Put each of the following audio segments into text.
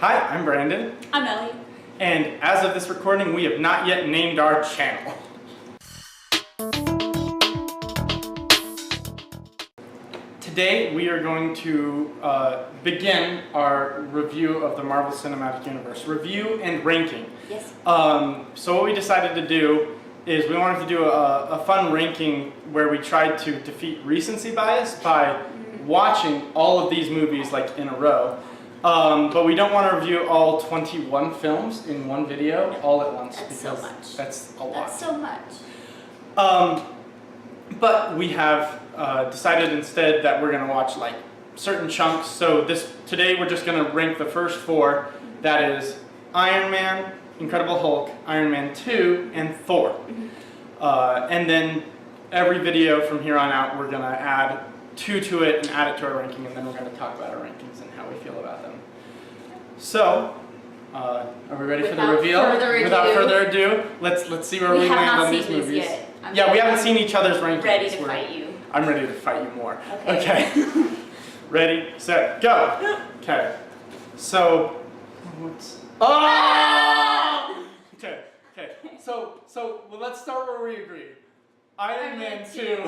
Hi, I'm Brandon. I'm Ellie. And as of this recording, we have not yet named our channel. Today, we are going to begin our review of the Marvel Cinematic Universe. Review and ranking. Yes. So what we decided to do is we wanted to do a fun ranking where we tried to defeat recency bias by watching all of these movies like in a row. But we don't want to review all 21 films in one video all at once. That's because so much. That's a lot. That's so much. But we have decided instead that we're going to watch like certain chunks. So today we're just going to rank the first four. That is Iron Man, Incredible Hulk, Iron Man 2, and Thor. And then every video from here on out we're going to add two to it and add it to our ranking, and then we're going to talk about our rankings and how we feel about them. So, are we ready for the reveal? Without further ado, let's see where we land on these movies. Yeah, we haven't seen each other's rankings. Ready to fight you. I'm ready to fight you more. Okay. Ready, set, go. Okay. So, oh! Okay. So well, let's start where we agree. Iron Man 2.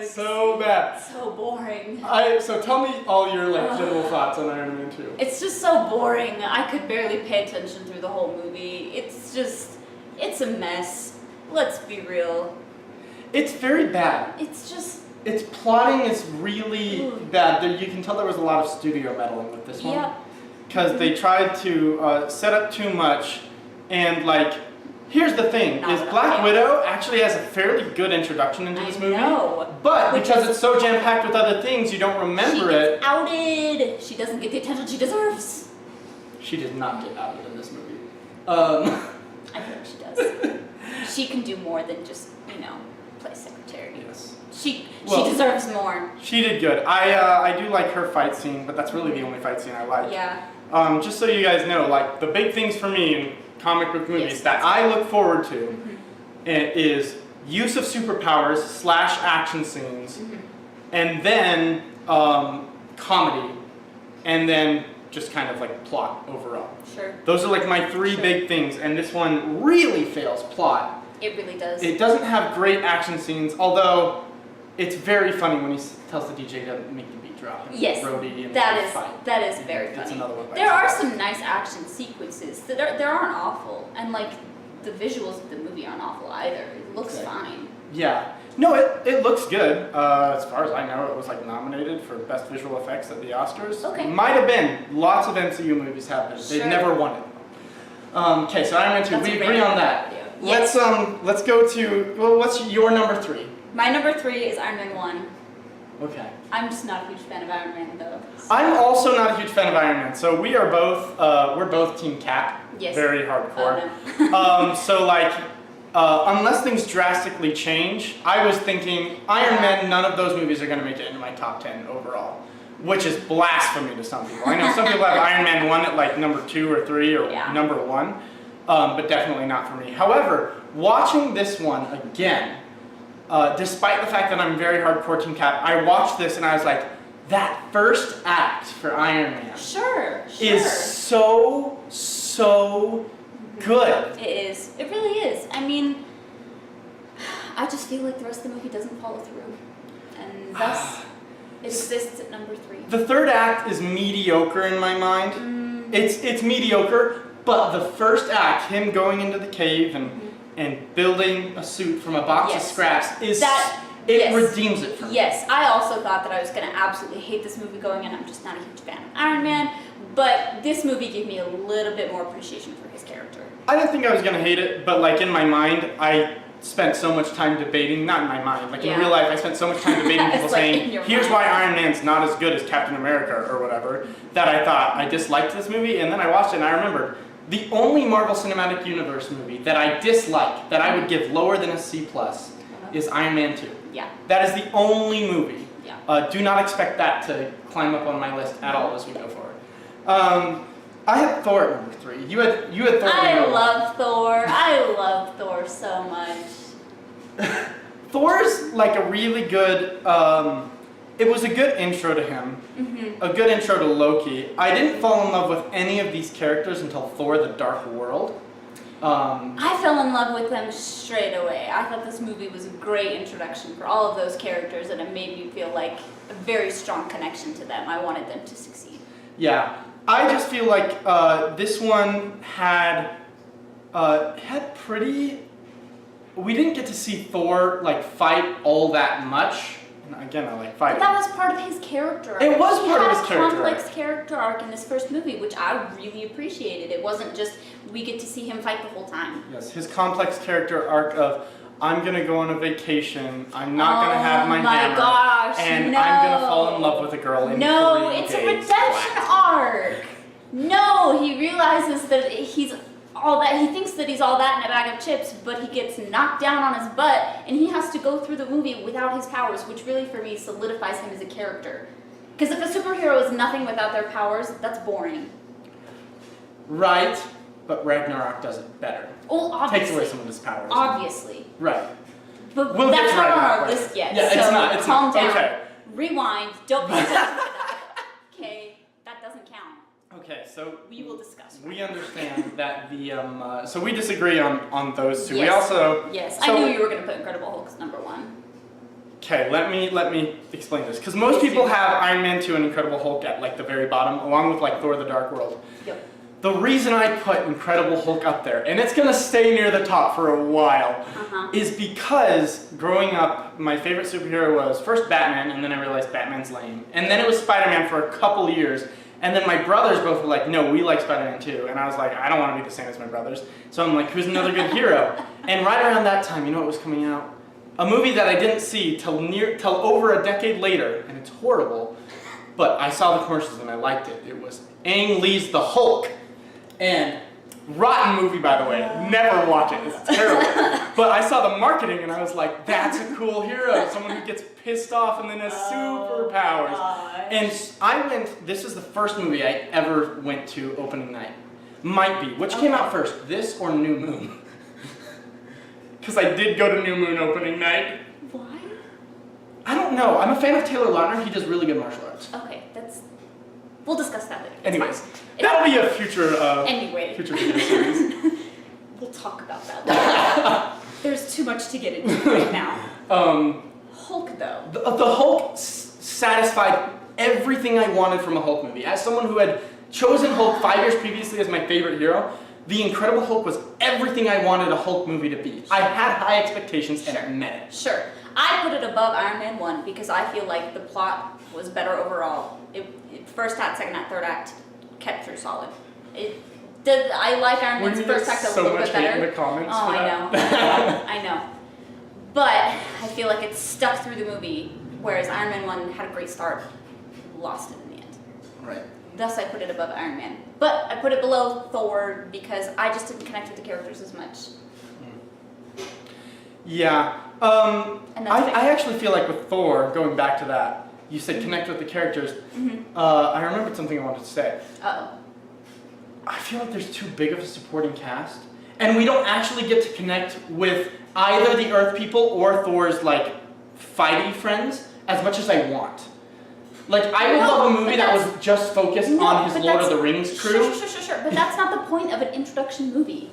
So bad. So boring. So tell me all your general thoughts on Iron Man 2. It's just so boring. I could barely pay attention through the whole movie. It's a mess. Let's be real. It's very bad. Its plotting is really bad. You can tell there was a lot of studio meddling with this one. Yeah. Because they tried to set up too much, and here's the thing, is Black Widow actually has a fairly good introduction into this movie. I know. But because it's so jam-packed with other things, you don't remember it. She gets outed. She doesn't get the attention she deserves. She does not get outed in this movie. I think she does. She can do more than just, play secretary. Yes. She deserves more. She did good. I do like her fight scene, but that's really the only fight scene I like. Yeah. Just so you guys know, the big things for me in comic book movies that I look forward to is use of superpowers / action scenes, and then comedy, and then just kind of plot overall. Sure. Those are my three big things, and this one really fails plot. It really does. It doesn't have great action scenes, although it's very funny when he tells the DJ to make the beat drop. Yes, that is very funny. Another one there are some nice action sequences that aren't awful, and the visuals of the movie aren't awful either. It looks fine. Yeah. No, it looks good. As far as I know, it was nominated for Best Visual Effects at the Oscars. Okay. Might have been. Lots of MCU movies have been. They've never won it. Okay, so Iron Man 2. We agree on that. Yes. Let's go to, what's your number 3? My number 3 is Iron Man 1. Okay. I'm just not a huge fan of Iron Man though. So. I'm also not a huge fan of Iron Man. So we are both we're both Team Cap. Yes. Very hardcore. Oh, no. So unless things drastically change, I was thinking Iron Man, none of those movies are going to make it into my top 10 overall, which is blasphemy to some people. I know some people have Iron Man 1 at number 2 or 3 or number 1, but definitely not for me. However, watching this one again, despite the fact that I'm very hardcore Team Cap, I watched this and I was like, that first act for Iron Man is so good. It is. It really is. I mean, I just feel like the rest of the movie doesn't follow through, and thus it exists at number 3. The third act is mediocre in my mind. It's mediocre, but the first act, him going into the cave and building a suit from a box of scraps, redeems it for me. Yes, I also thought that I was going to absolutely hate this movie going in. I'm just not a huge fan of Iron Man, but this movie gave me a little bit more appreciation for his character. I didn't think I was going to hate it, but in my mind, I spent so much time debating, not in my mind, in real life, I spent so much time debating people saying, here's why Iron Man's not as good as Captain America or whatever, that I thought I disliked this movie, and then I watched it and I remembered, the only Marvel Cinematic Universe movie that I dislike, that I would give lower than a C+, is Iron Man 2. Yeah. That is the only movie. Yeah. Do not expect that to climb up on my list at all as we go forward. I had Thor at number 3. You had Thor. I love Thor. I love Thor so much. Thor's a really good it was a good intro to him, a good intro to Loki. I didn't fall in love with any of these characters until Thor: The Dark World. I fell in love with them straight away. I thought this movie was a great introduction for all of those characters, and it made me feel like a very strong connection to them. I wanted them to succeed. Yeah, I just feel like this one had pretty. We didn't get to see Thor like fight all that much. And again, I like fighting. But that was part of his character arc. It was part of his character He had a complex character arc in this first movie, which I really appreciated. It wasn't just we get to see him fight the whole time. Yes, his complex character arc of I'm gonna go on a vacation, I'm not gonna have my hammer, gosh, and no. I'm gonna fall in love with a girl in 3 days. No, it's a redemption arc. No, he realizes that he's all that. He thinks that he's all that in a bag of chips, but he gets knocked down on his butt, and he has to go through the movie without his powers, which really, for me, solidifies him as a character. Because if a superhero is nothing without their powers, that's boring. Right, but Ragnarok does it better. Oh, obviously. Takes away some of his powers. Obviously. Right. But We'll that's get to not on Ragnarok our later. list yet. Yeah, so it's not. It's calm not. down. Okay. Rewind. Don't pay attention to that. Okay, that doesn't count. Okay, so We will discuss. we understand that the so we disagree on those two. Yes. We also Yes, so- I knew you were going to put Incredible Hulk as number 1. Okay, let me explain this because most Please people do. have Iron Man 2 and Incredible Hulk at like the very bottom, along with like Thor: The Dark World. Yep. The reason I put Incredible Hulk up there, and it's gonna stay near the top for a while, is because growing up, my favorite superhero was first Batman, and then I realized Batman's lame, and then it was Spider-Man for a couple years, and then my brothers both were like, no, we like Spider-Man too, and I was like, I don't want to be the same as my brothers, so I'm like, who's another good hero? And right around that time, you know what was coming out? A movie that I didn't see till over a decade later, and it's horrible, but I saw the commercials and I liked it. It was Ang Lee's The Hulk. And rotten movie, by the way. Never watch it. It's terrible. But I saw the marketing and I was like, that's a cool hero. Someone who gets pissed off and then has superpowers. And I went, this is the first movie I ever went to opening night. Might be. Which came out first, this or New Moon? Because I did go to New Moon opening night. Why? I don't know. I'm a fan of Taylor Lautner. He does really good martial arts. Okay, we'll discuss that later. It's Anyways, fine. that'll be a future Anyway. video series. We'll talk about that later. There's too much to get into right now. Hulk, though. The Hulk satisfied everything I wanted from a Hulk movie. As someone who had chosen Hulk 5 years previously as my favorite hero, The Incredible Hulk was everything I wanted a Hulk movie to be. I had high expectations and it met it. Sure. I put it above Iron Man 1 because I feel like the plot was better overall. First act, second act, third act kept through solid. I like Iron Man's first act a little bit better. In the comments Oh, for I that. know. I know. But I feel like it stuck through the movie, whereas Iron Man 1 had a great start, lost it in the end. Right. Thus, I put it above Iron Man. But I put it below Thor because I just didn't connect with the characters as much. Yeah. And that's I actually feel like with Thor, going back to that, you said connect with the characters. I remembered something I wanted to say. Uh-oh. I feel like there's too big of a supporting cast, and we don't actually get to connect with either the Earth people or Thor's like fighty friends as much as I want. Like I would love a movie that was just focused on his Lord of the Rings crew. Sure. But that's not the point of an introduction movie.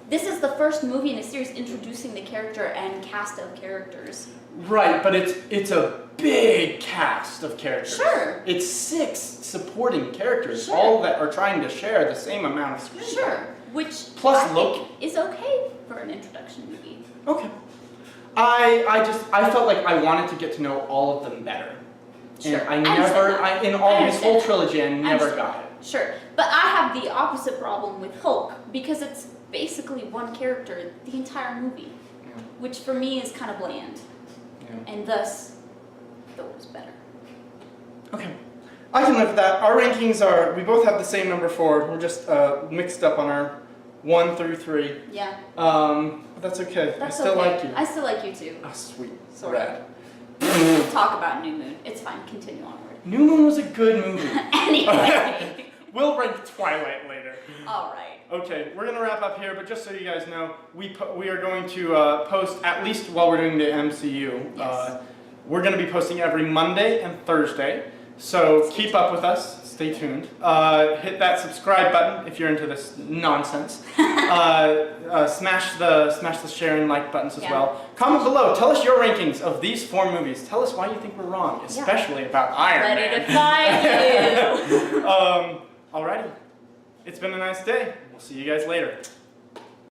This is the first movie in a series introducing the character and cast of characters. Right, but it's a big cast of characters. Sure. It's 6 supporting characters, Sure. all that are trying to share the same amount of screen time. Sure. Which Plus I look- think is okay for an introduction movie. Okay. I felt like I wanted to get to know all of them better. Sure. And in all his whole trilogy, I never understand got that. it. Sure. But I have the opposite problem with Hulk because it's basically one character the entire movie, Yeah. which for me is kind of bland. Yeah. And thus, Thor's better. Okay. I can live with that. Our rankings are, we both have the same number 4. We're just mixed up on our 1 through 3. Yeah. But that's okay. That's I still okay. like you. I still like you too. Ah, sweet. Sort of. Rad. We'll talk about New Moon. It's fine. Continue onward. New Moon was a good movie. Anyway. We'll rank Twilight later. All right. Okay, we're gonna wrap up here, but just so you guys know, we are going to post, at least while we're doing the MCU, Yes. We're going to be posting every Monday and Thursday. So keep up with us. Stay tuned. Hit that subscribe button if you're into this nonsense. Smash the share and like buttons as well. Comment below. Tell us your rankings of these 4 movies. Tell us why you think we're wrong, especially about Iron Man. Ready to fight you. Alrighty. It's been a nice day. We'll see you guys later.